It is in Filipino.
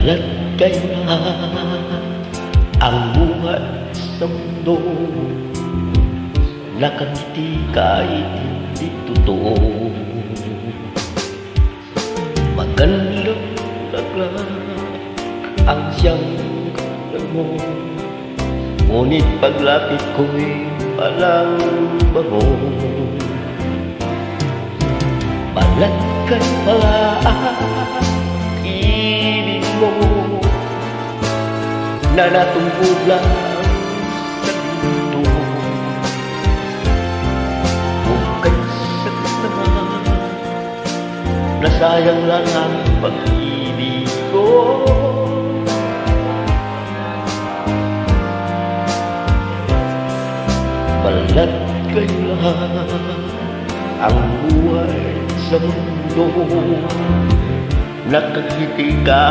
Lahat kayo lahat ang buhay sa mundo, nakangiti kahit hindi totoo. Magandang laglak ang siyang kalan mo, ngunit paglapit ko'y palang bango. Balat kay pala ibig mo na natumbog lang sa mundo. Kung kaysa naman nasayang lang ang pag-ibig ko, balat kay lahat ang buhay sa mundo, nakangiti ka